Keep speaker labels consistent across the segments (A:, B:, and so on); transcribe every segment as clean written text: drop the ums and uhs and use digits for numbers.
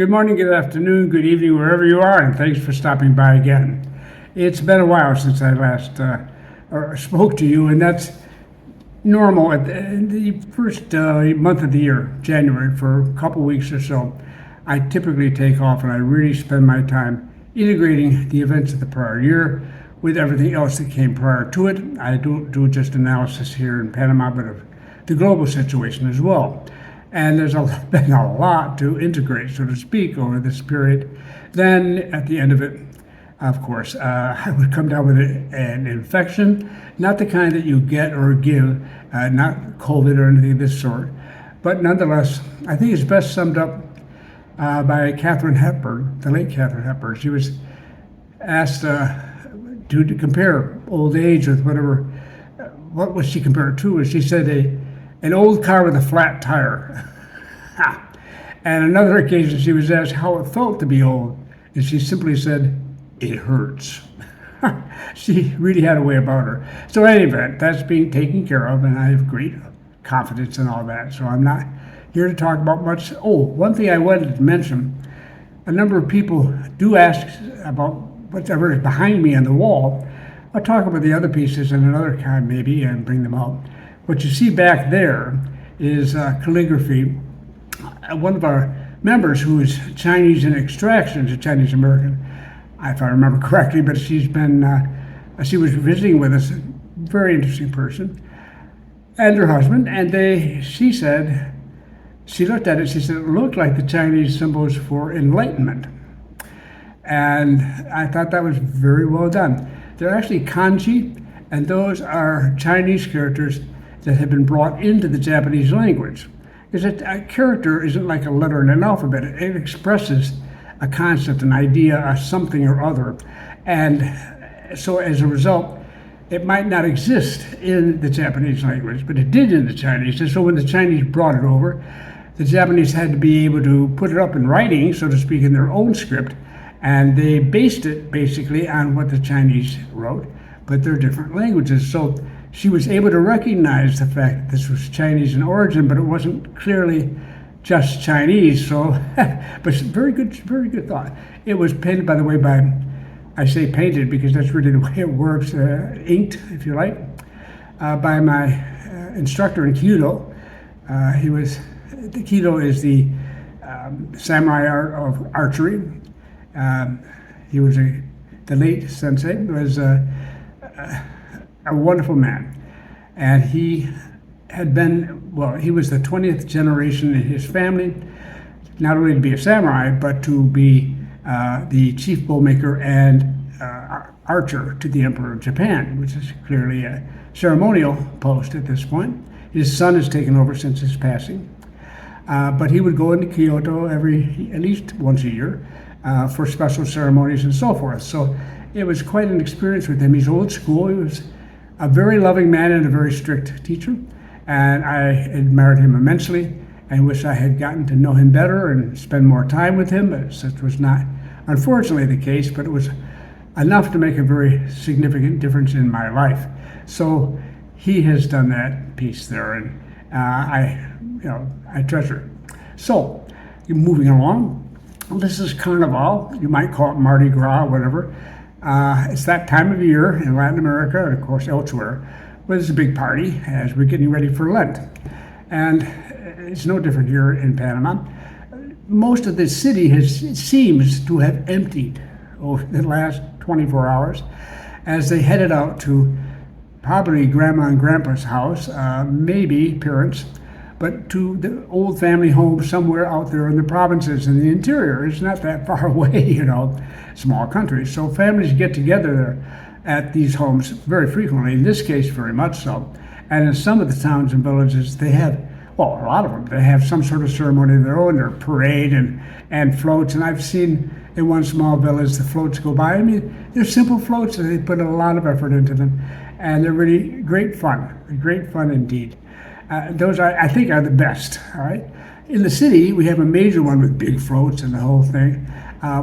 A: Good morning, good afternoon, good evening, wherever you are, and thanks for stopping by again. It's been a while since I last or spoke to you, and that's normal at the first month of the year, January, for a couple weeks or so. I typically take off and I really spend my time integrating the events of the prior year with everything else that came prior to it. I don't do just analysis here in Panama, but of the global situation as well. And there's been a lot to integrate, so to speak, over this period. Then at the end of it, of course, I would come down with an infection, not the kind that you get or give, not COVID or anything of this sort, but nonetheless, I think it's best summed up by Katharine Hepburn, the late Katharine Hepburn. She was asked to compare old age with whatever. What was she compared to? And she said an old car with a flat tire. And another occasion, she was asked how it felt to be old, and she simply said, "It hurts." She really had a way about her. So in any event, that's being taken care of, and I have great confidence in all that. So I'm not here to talk about much. Oh, one thing I wanted to mention, a number of people do ask about whatever is behind me on the wall. I'll talk about the other pieces in another time maybe and bring them out. What you see back there is calligraphy. One of our members, who is Chinese in extraction, is a Chinese American, if I remember correctly, but she was visiting with us, a very interesting person, and her husband, and she said, she looked at it, she said, it looked like the Chinese symbols for enlightenment. And I thought that was very well done. They're actually kanji, and those are Chinese characters that have been brought into the Japanese language. Because a character isn't like a letter in an alphabet. It expresses a concept, an idea, a something or other. And so as a result, it might not exist in the Japanese language, but it did in the Chinese. And so when the Chinese brought it over, the Japanese had to be able to put it up in writing, so to speak, in their own script. And they based it basically on what the Chinese wrote, but they're different languages. So she was able to recognize the fact that this was Chinese in origin, but it wasn't clearly just Chinese. So, but very good thought. It was painted, by the way, I say painted because that's really the way it works, inked, if you like, by my instructor in Kyudo. The Kyudo is the samurai art of archery. He was the late sensei was a wonderful man, and he was the 20th generation in his family, not only to be a samurai, but to be the chief bowmaker and archer to the Emperor of Japan, which is clearly a ceremonial post at this point. His son has taken over since his passing, but he would go into Kyoto at least once a year for special ceremonies and so forth. So it was quite an experience with him. He's old school. He was a very loving man and a very strict teacher, and I admired him immensely and wish I had gotten to know him better and spend more time with him, but such was not, unfortunately, the case, but it was enough to make a very significant difference in my life. So he has done that piece there, and I treasure it. So, moving along, this is Carnival. You might call it Mardi Gras, whatever. It's that time of year in Latin America and, of course, elsewhere. But it's a big party as we're getting ready for Lent. And it's no different here in Panama. Most of the city seems to have emptied over the last 24 hours as they headed out to probably Grandma and Grandpa's house, maybe parents, but to the old family home somewhere out there in the provinces in the interior. It's not that far away, small countries. So families get together there at these homes very frequently, in this case very much so. And in some of the towns and villages, they have, a lot of them, they have some sort of ceremony of their own, their parade and floats. And I've seen in one small village the floats go by. I mean, they're simple floats, and they put a lot of effort into them. And they're really great fun indeed. Those I think are the best, all right? In the city, we have a major one with big floats and the whole thing,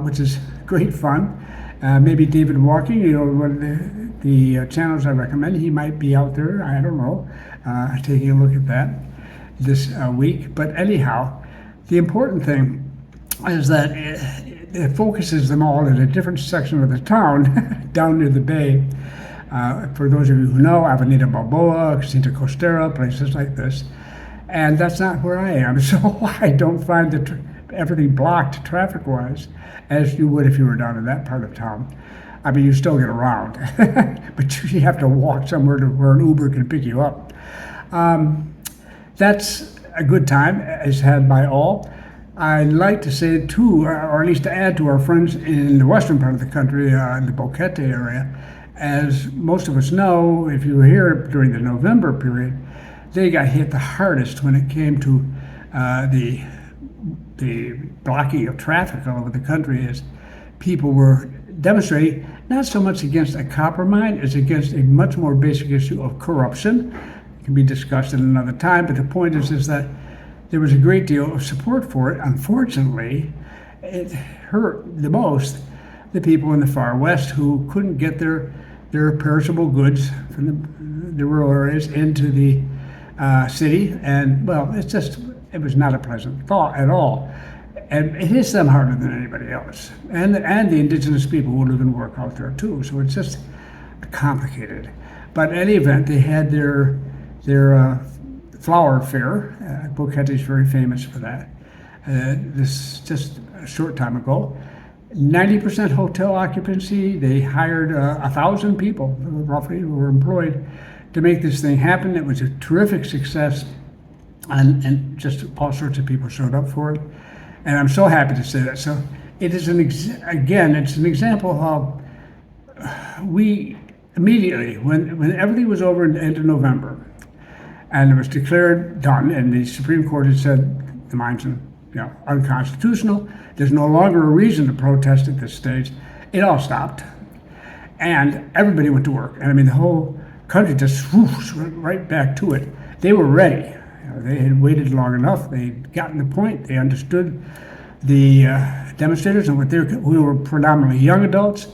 A: which is great fun. Maybe David Walking, one of the channels I recommend, he might be out there, I don't know, taking a look at that this week. But anyhow, the important thing is that it focuses them all in a different section of the town, down near the bay. For those of you who know, Avenida Balboa, Quinta Costera, places like this. And that's not where I am, so I don't find everything blocked traffic-wise, as you would if you were down in that part of town. I mean, you still get around, but you have to walk somewhere to where an Uber can pick you up. That's a good time, as had by all. I'd like to say too, or at least to add to our friends in the western part of the country, in the Boquete area, as most of us know, if you were here during the November period, they got hit the hardest when it came to the blocking of traffic all over the country, as people were demonstrating not so much against a copper mine as against a much more basic issue of corruption. It can be discussed at another time, but the point is that there was a great deal of support for it. Unfortunately, it hurt the most the people in the far west who couldn't get their perishable goods from the rural areas into the city. And well, it was not a pleasant thought at all. And it hits them harder than anybody else. And the indigenous people who live and work out there too. So it's just complicated. But in any event, they had their flower fair. Boquete is very famous for that. This just a short time ago. 90% hotel occupancy. They hired 1,000 people, roughly, who were employed to make this thing happen. It was a terrific success, and just all sorts of people showed up for it. And I'm so happy to say that. So it is it's an example of how we immediately, when everything was over in the end of November, and it was declared done, and the Supreme Court had said the mine's unconstitutional. There's no longer a reason to protest at this stage. It all stopped, and everybody went to work. And I mean, the whole country just went right back to it. They were ready. They had waited long enough. They'd gotten the point. They understood the demonstrators and we were predominantly young adults,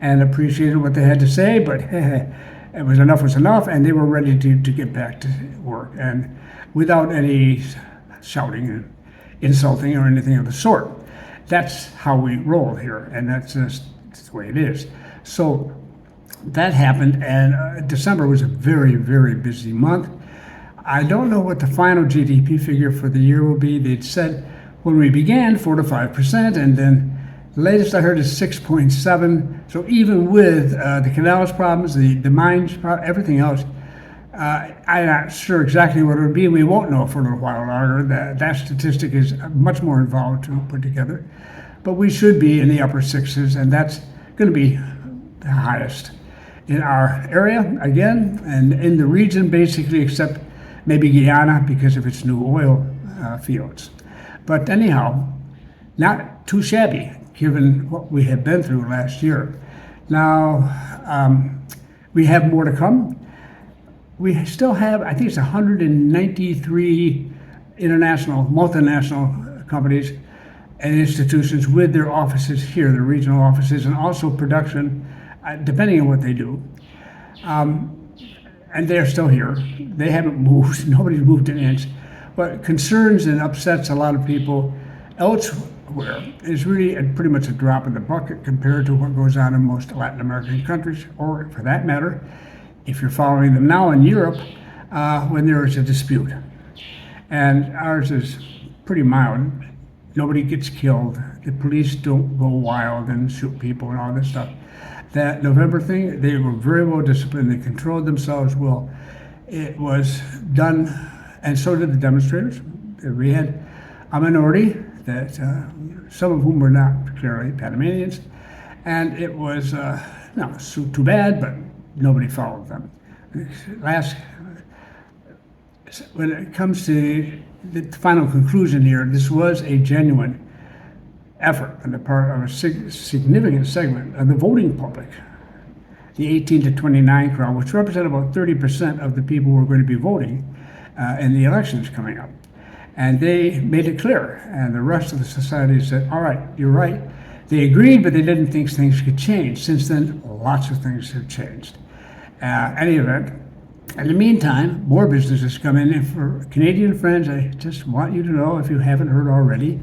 A: and appreciated what they had to say. But it was enough, and they were ready to get back to work, and without any shouting and insulting or anything of the sort. That's how we roll here, and that's just the way it is. So that happened, and December was a very, very busy month. I don't know what the final GDP figure for the year will be. They'd said when we began 4 to 5%, and then the latest I heard is 6.7. So even with the canals problems, the mines, everything else, I'm not sure exactly what it would be. We won't know for a little while longer. That statistic is much more involved to put together. But we should be in the upper sixes, and that's going to be the highest in our area, again, and in the region, basically, except maybe Guyana because of its new oil fields. But anyhow, not too shabby, given what we have been through last year. Now, we have more to come. We still have, I think it's 193 international, multinational companies and institutions with their offices here, their regional offices, and also production, depending on what they do. And they're still here. They haven't moved. Nobody's moved an inch. What concerns and upsets a lot of people elsewhere is really pretty much a drop in the bucket compared to what goes on in most Latin American countries, or for that matter, if you're following them now in Europe, when there is a dispute. And ours is pretty mild. Nobody gets killed. The police don't go wild and shoot people and all this stuff. That November thing, they were very well disciplined. They controlled themselves well. It was done, and so did the demonstrators. We had a minority that some of whom were not clearly Panamanians, and it was not too bad, but nobody followed them. When it comes to the final conclusion here, this was a genuine effort on the part of a significant segment of the voting public, the 18 to 29 crowd, which represent about 30% of the people who are going to be voting in the elections coming up. And they made it clear, and the rest of the society said, all right, you're right. They agreed, but they didn't think things could change. Since then, lots of things have changed. Any event, In the meantime, more businesses come in. And for Canadian friends, I just want you to know, if you haven't heard already,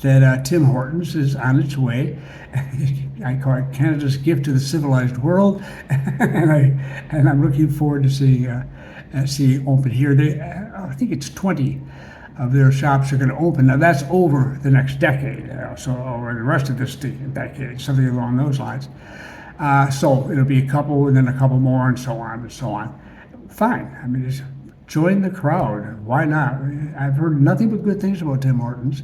A: that Tim Hortons is on its way. I call it Canada's gift to the civilized world, and I'm looking forward to seeing open here. I think it's 20 of their shops are going to open. Now that's over the next decade, so over the rest of this decade, something along those lines. So it'll be a couple, and then a couple more, and so on and so on. Fine. I mean, just join the crowd. Why not? I've heard nothing but good things about Tim Hortons.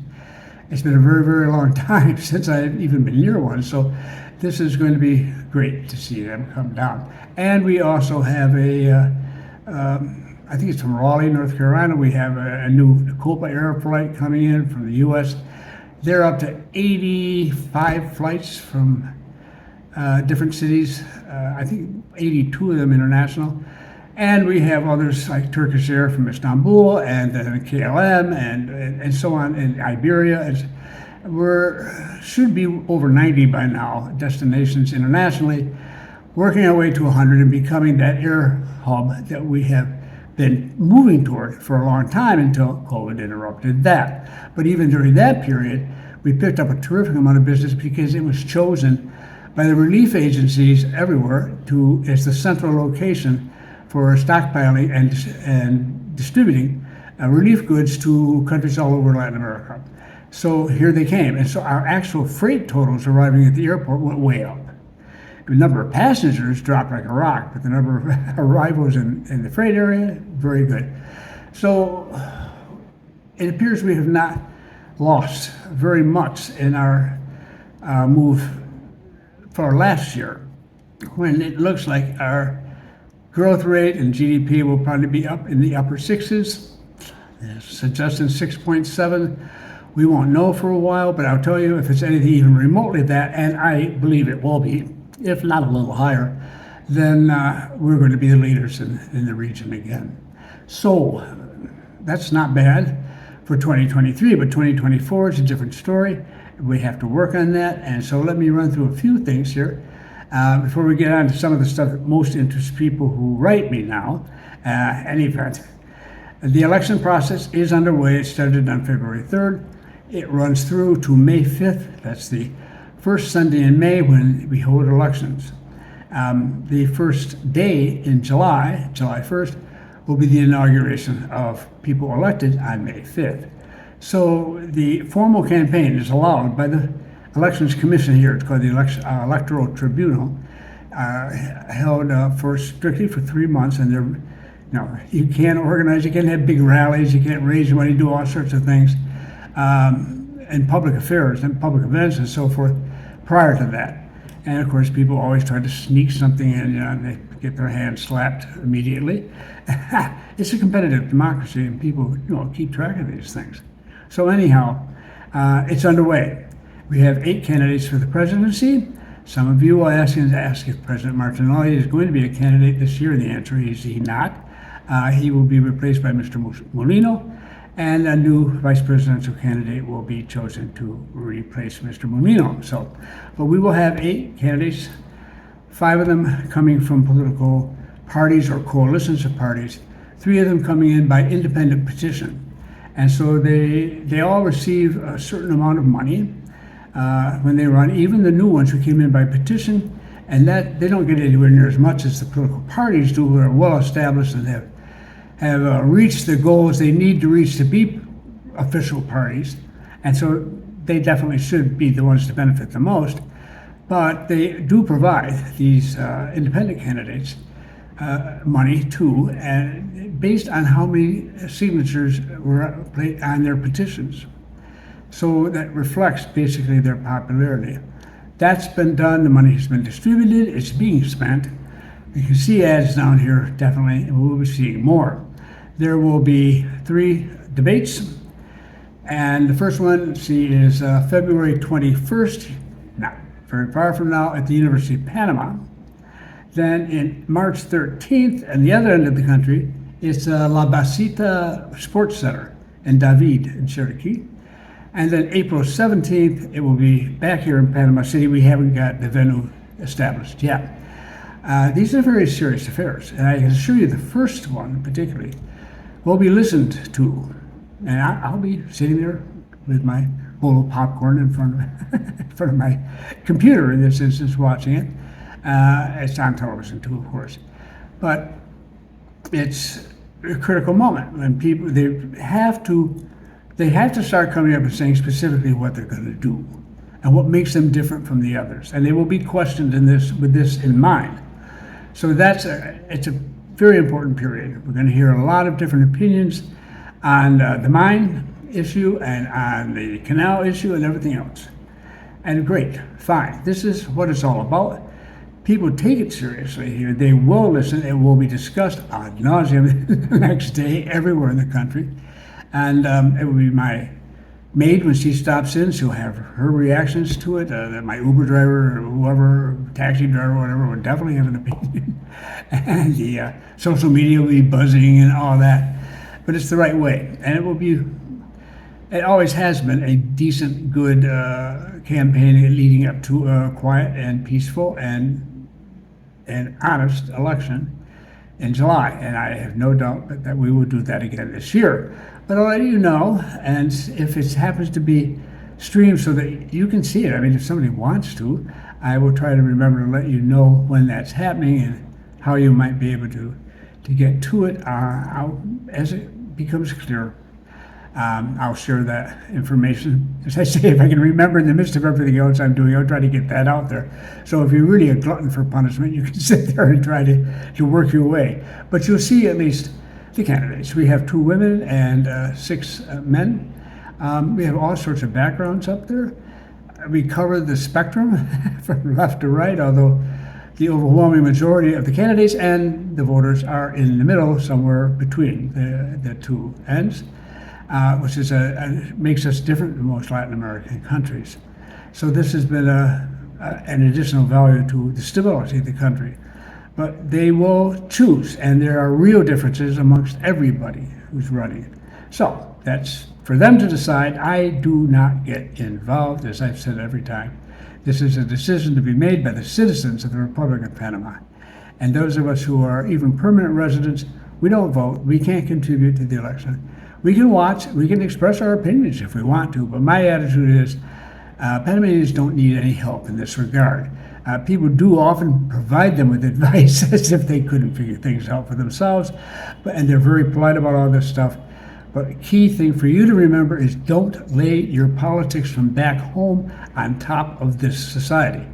A: It's been a very, very long time since I've even been near one. So this is going to be great to see them come down. And we also have I think it's from Raleigh, North Carolina. We have a new Copa Air flight coming in from the U.S. They're up to 85 flights from different cities. I think 82 of them international. And we have others like Turkish Air from Istanbul, and KLM, and so on, and Iberia. Should be over 90 by now, destinations internationally, working our way to 100 and becoming that air hub that we have been moving toward for a long time until COVID interrupted that. But even during that period, we picked up a terrific amount of business because it was chosen by the relief agencies everywhere as the central location for stockpiling and distributing relief goods to countries all over Latin America. So here they came. And so our actual freight totals arriving at the airport went way up. The number of passengers dropped like a rock, but the number of arrivals in the freight area, very good. So it appears we have not lost very much in our move for last year, when it looks like our growth rate and GDP will probably be up in the upper sixes, suggesting 6.7. We won't know for a while, but I'll tell you, if it's anything even remotely that, and I believe it will be, if not a little higher, then we're going to be the leaders in the region again. So that's not bad for 2023, but 2024 is a different story. We have to work on that, and so let me run through a few things here. Before we get on to some of the stuff that most interests people who write me now, any event, the election process is underway. It started on February 3rd. It runs through to May 5th. That's the first Sunday in May when we hold elections. The first day in July 1st, will be the inauguration of people elected on May 5th. So the formal campaign is allowed by the Elections Commission here. It's called the Electoral Tribunal, held strictly for 3 months, and you can't organize, you can't have big rallies, you can't raise money, do all sorts of things, and public affairs and public events and so forth prior to that. And of course, people always try to sneak something in, and they get their hands slapped immediately. It's a competitive democracy, and people keep track of these things. So anyhow, it's underway. We have 8 candidates for the presidency. Some of you will ask if President Martinelli is going to be a candidate this year. The answer is he's not. He will be replaced by Mr. Molino, and a new vice presidential candidate will be chosen to replace Mr. Molino. But we will have 8 candidates, 5 of them coming from political parties or coalitions of parties, 3 of them coming in by independent petition. And so they all receive a certain amount of money when they run, even the new ones who came in by petition, and that they don't get anywhere near as much as the political parties do, who are well established and have reached the goals they need to reach to be official parties. And so they definitely should be the ones to benefit the most. But they do provide these independent candidates money too, and based on how many signatures were on their petitions. So that reflects basically their popularity. That's been done, the money has been distributed, it's being spent. You can see ads down here, definitely, and we'll be seeing more. There will be 3 debates, and the first one, is February 21st, not very far from now, at the University of Panama. Then in March 13th, at the other end of the country, it's La Basita Sports Center in David in Cherokee. And then April 17th, it will be back here in Panama City. We haven't got the venue established yet. These are very serious affairs, and I can assure you the first one particularly will be listened to. And I'll be sitting there with my bowl of popcorn in front of my computer in this instance, watching it. It's on television too, of course. But it's a critical moment when people they have to start coming up and saying specifically what they're going to do and what makes them different from the others, and they will be questioned in this with this in mind. So it's a very important period. We're going to hear a lot of different opinions on the mine issue and on the canal issue and everything else. And great, fine. This is what it's all about. People take it seriously here. They will listen. It will be discussed ad nauseum the next day everywhere in the country. And it will be my maid when she stops in. She'll have her reactions to it. My Uber driver or whoever, taxi driver, whatever, will definitely have an opinion. And the social media will be buzzing and all that. But it's the right way. And it will be, it always has been a decent, good campaign leading up to a quiet and peaceful and honest election in July. And I have no doubt that we will do that again this year. But I'll let you know, and if it happens to be streamed so that you can see it, I mean, if somebody wants to, I will try to remember to let you know when that's happening and how you might be able to get to it as it becomes clear. I'll share that information. As I say, if I can remember in the midst of everything else I'm doing, I'll try to get that out there. So if you're really a glutton for punishment, you can sit there and try to work your way. But you'll see at least the candidates. We have 2 women and 6 men. We have all sorts of backgrounds up there. We cover the spectrum from left to right, although the overwhelming majority of the candidates and the voters are in the middle, somewhere between the two ends. Which is makes us different than most Latin American countries. So this has been an additional value to the stability of the country. But they will choose, and there are real differences amongst everybody who's running. So that's for them to decide. I do not get involved, as I've said every time. This is a decision to be made by the citizens of the Republic of Panama. And those of us who are even permanent residents, we don't vote. We can't contribute to the election. We can watch, we can express our opinions if we want to, but my attitude is Panamanians don't need any help in this regard. People do often provide them with advice as if they couldn't figure things out for themselves, and they're very polite about all this stuff. But a key thing for you to remember is don't lay your politics from back home on top of this society.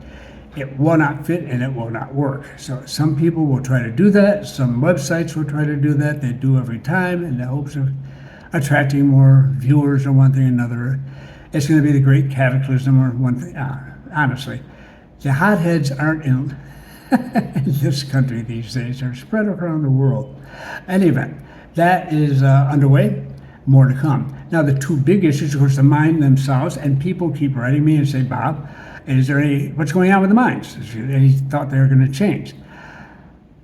A: It will not fit and it will not work. So some people will try to do that. Some websites will try to do that. They do every time in the hopes of attracting more viewers or one thing or another. It's going to be the great cataclysm or one thing. Honestly, the hotheads aren't in this country these days. They're spread around the world. In any event, that is underway. More to come. Now, the 2 big issues, of course, the mine themselves, and people keep writing me and say, Bob, is there what's going on with the mines? Any thought they were going to change?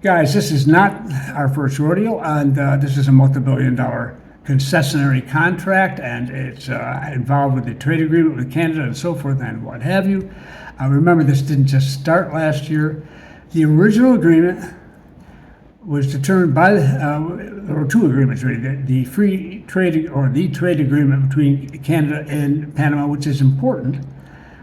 A: Guys, this is not our first rodeo, and this is a multi-billion-dollar concessionary contract, and it's involved with the trade agreement with Canada and so forth and what have you. Remember, this didn't just start last year. The original agreement was determined by, there were 2 agreements really, the free trade or the trade agreement between Canada and Panama, which is important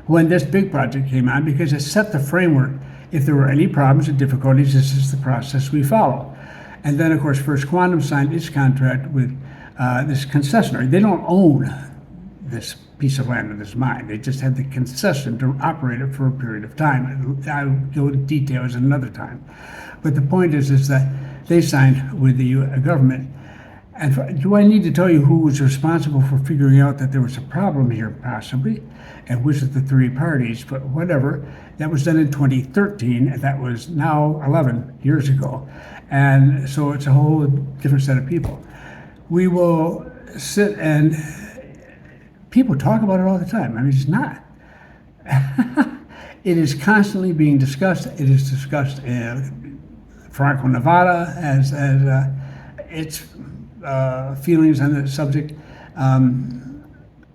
A: when this big project came on because it set the framework. If there were any problems or difficulties, this is the process we follow. And then, of course, First Quantum signed its contract with this concessionary. They don't own this piece of land in this mine. They just had the concession to operate it for a period of time. I'll go into details another time. But the point is that they signed with the government. And do I need to tell you who was responsible for figuring out that there was a problem here, possibly, and which of the 3 parties? But whatever, that was done in 2013, and that was now 11 years ago. And so it's a whole different set of people. We will sit and people talk about it all the time. I mean, it's not. It is constantly being discussed. It is discussed in Franco, Nevada, as its feelings on the subject.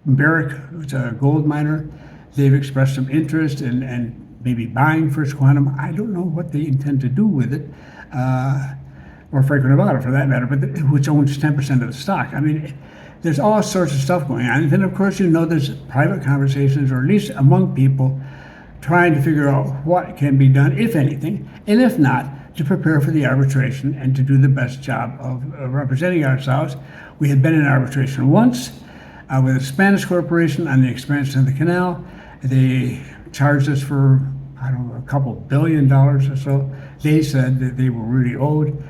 A: Barrick, who's a gold miner, they've expressed some interest, and maybe buying First Quantum. I don't know what they intend to do with it, or Franklin Nevada for that matter, but which owns 10% of the stock. I mean, there's all sorts of stuff going on. And then, of course, there's private conversations, or at least among people, trying to figure out what can be done, if anything, and if not, to prepare for the arbitration and to do the best job of representing ourselves. We had been in arbitration once with a Spanish corporation on the expansion of the canal. They charged us for, I don't know, a couple $1 billion or so. They said that they were really owed,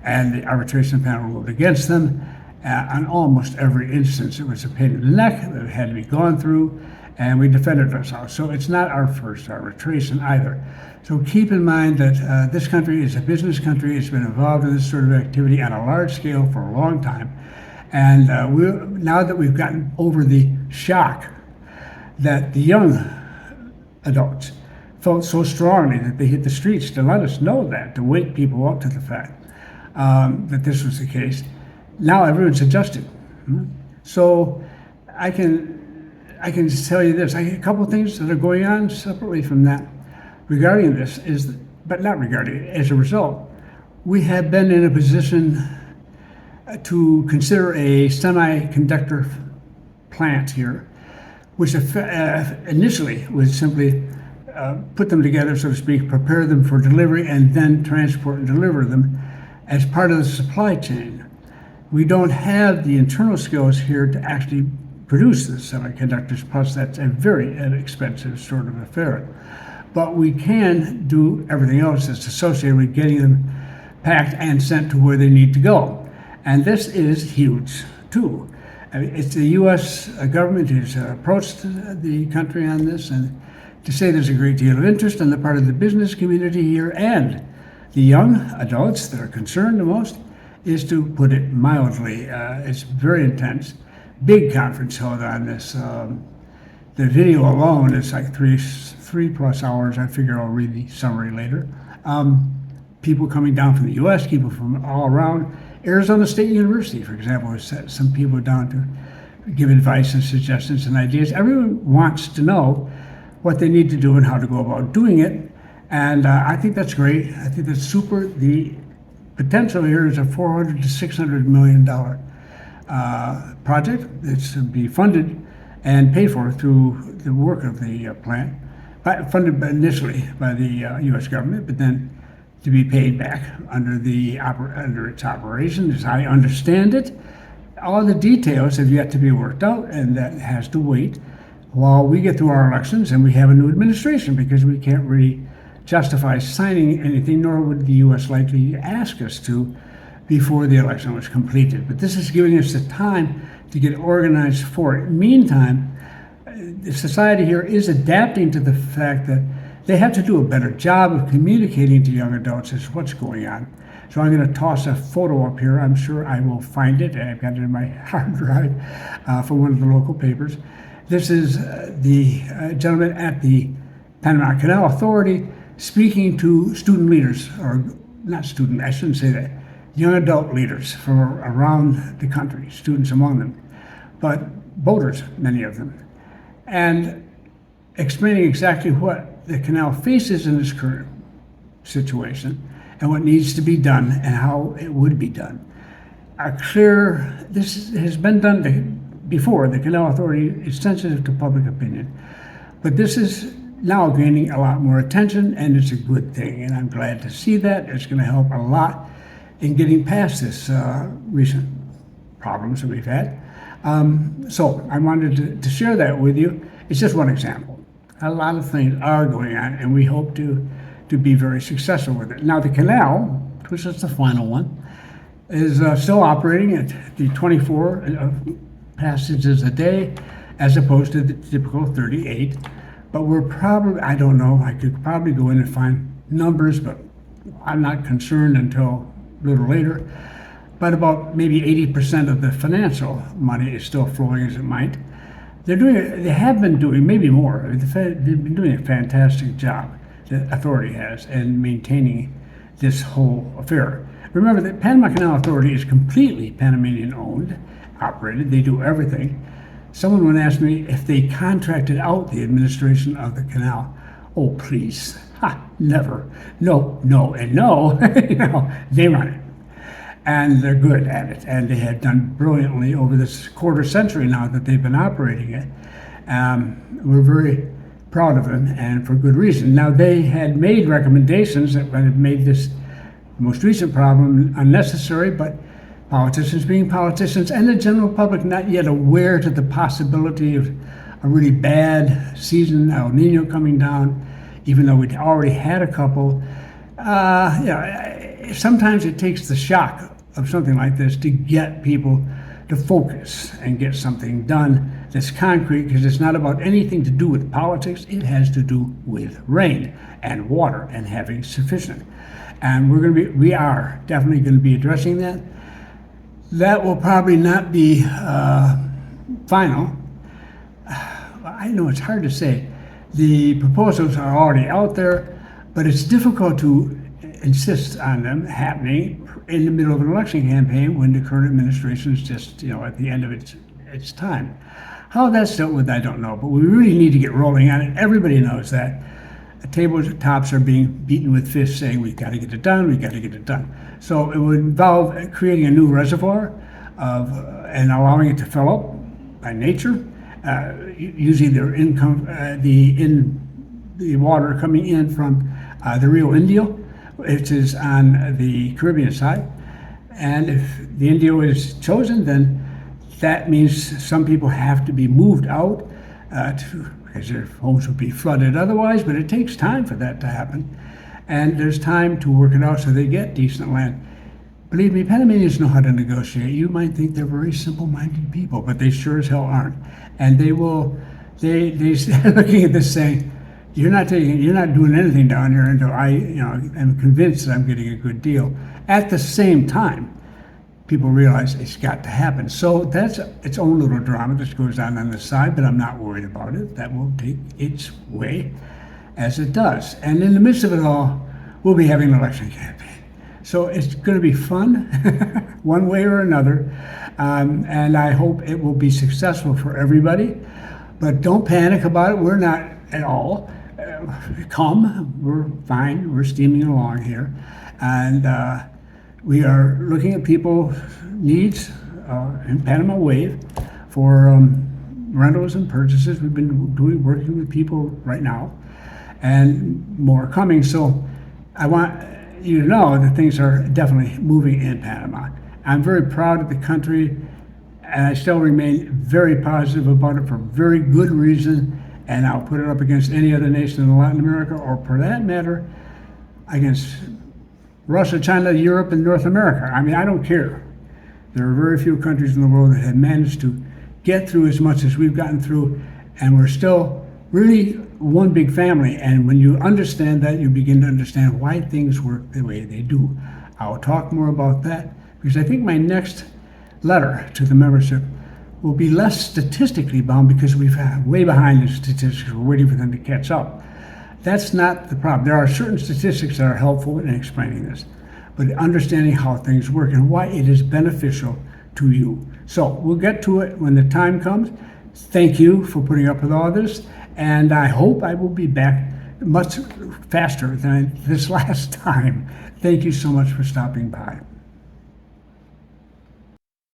A: and the arbitration panel ruled against them. On almost every instance, it was a pain in the neck that had to be gone through, and we defended ourselves. So it's not our first arbitration either. So keep in mind that this country is a business country. It's been involved in this sort of activity on a large scale for a long time. And now that we've gotten over the shock that the young adults felt so strongly that they hit the streets to let us know that, to wake people up to the fact that this was the case, now everyone's adjusted. So I can just tell you this. A couple of things that are going on separately from that regarding this but not regarding it. As a result, we have been in a position to consider a semiconductor plant here, which initially was simply put them together, so to speak, prepare them for delivery, and then transport and deliver them as part of the supply chain. We don't have the internal skills here to actually produce the semiconductors, plus that's a very inexpensive sort of affair. But we can do everything else that's associated with getting them packed and sent to where they need to go. And this is huge, too. I mean, it's the U.S. government who's approached the country on this, and to say there's a great deal of interest on the part of the business community here and the young adults that are concerned the most is, to put it mildly, it's very intense. Big conference held on this. The video alone is like three plus hours. I figure I'll read the summary later. People coming down from the U.S., people from all around. Arizona State University, for example, has sent some people down to give advice and suggestions and ideas. Everyone wants to know what they need to do and how to go about doing it. And I think that's great. I think that's super. The potential here is a $400 to $600 million project that's to be funded and paid for through the work of the plant, funded initially by the U.S. government, but then to be paid back under its operation, as I understand it. All the details have yet to be worked out, and that has to wait while we get through our elections and we have a new administration, because we can't really justify signing anything, nor would the U.S. likely ask us to before the election was completed. But this is giving us the time to get organized for it. Meantime, the society here is adapting to the fact that they have to do a better job of communicating to young adults as what's going on. So I'm going to toss a photo up here. I'm sure I will find it. I've got it in my hard drive from one of the local papers. This is the gentleman at the Panama Canal Authority speaking to student leaders, or not student, I shouldn't say that, young adult leaders from around the country, students among them, but voters, many of them, and explaining exactly what the canal faces in this current situation and what needs to be done and how it would be done. This has been done before. The Canal Authority is sensitive to public opinion, but this is now gaining a lot more attention, and it's a good thing, and I'm glad to see that. It's going to help a lot in getting past this recent problems that we've had. So I wanted to share that with you. It's just one example. A lot of things are going on, and we hope to be very successful with it. Now, the canal, which is the final one, is still operating at the 24 passages a day, as opposed to the typical 38. But we're probably, I don't know, I could probably go in and find numbers, but I'm not concerned until a little later. But about maybe 80% of the financial money is still flowing as it might. They have been doing, maybe more, they've been doing a fantastic job, the authority has, in maintaining this whole affair. Remember that Panama Canal Authority is completely Panamanian owned, operated, they do everything. Someone would ask me if they contracted out the administration of the canal. Oh, please. Ha, never. No, no, and no. They run it. And they're good at it. And they have done brilliantly over this quarter century now that they've been operating it. We're very proud of them, and for good reason. Now, they had made recommendations that would have made this most recent problem unnecessary, but politicians being politicians and the general public not yet aware to the possibility of a really bad season, El Nino coming down, even though we'd already had a couple. Sometimes it takes the shock of something like this to get people to focus and get something done that's concrete, because it's not about anything to do with politics. It has to do with rain and water and having sufficient. And we are definitely going to be addressing that. That will probably not be final. I know it's hard to say. The proposals are already out there, but it's difficult to insist on them happening in the middle of an election campaign when the current administration is just, at the end of its time. How that's dealt with, I don't know, but we really need to get rolling on it. Everybody knows that. The tabletops are being beaten with fists saying, we've got to get it done, we've got to get it done. So it would involve creating a new reservoir and allowing it to fill up by nature, using the water coming in from the Rio Indio, which is on the Caribbean side. And if the Indio is chosen, then that means some people have to be moved out because their homes would be flooded otherwise, but it takes time for that to happen. And there's time to work it out so they get decent land. Believe me, Panamanians know how to negotiate. You might think they're very simple-minded people, but they sure as hell aren't. And they're looking at this saying, you're not doing anything down here until I am convinced that I'm getting a good deal. At the same time, people realize it's got to happen. So that's its own little drama that goes on the side, but I'm not worried about it. That will take its way as it does. And in the midst of it all, we'll be having an election campaign. So it's going to be fun, one way or another. And I hope it will be successful for everybody. But don't panic about it. We're not at all. We're fine. We're steaming along here. And we are looking at people's needs in Panama Wave for rentals and purchases. We've been working with people right now, and more coming. So I want you to know that things are definitely moving in Panama. I'm very proud of the country, and I still remain very positive about it for very good reason. And I'll put it up against any other nation in Latin America, or for that matter, against Russia, China, Europe, and North America. I mean, I don't care. There are very few countries in the world that have managed to get through as much as we've gotten through, and we're still really one big family. And when you understand that, you begin to understand why things work the way they do. I'll talk more about that, because I think my next letter to the membership will be less statistically bound, because we've way behind the statistics. We're waiting for them to catch up. That's not the problem. There are certain statistics that are helpful in explaining this, but understanding how things work and why it is beneficial to you. So we'll get to it when the time comes. Thank you for putting up with all this, and I hope I will be back much faster than this last time. Thank you so much for stopping by.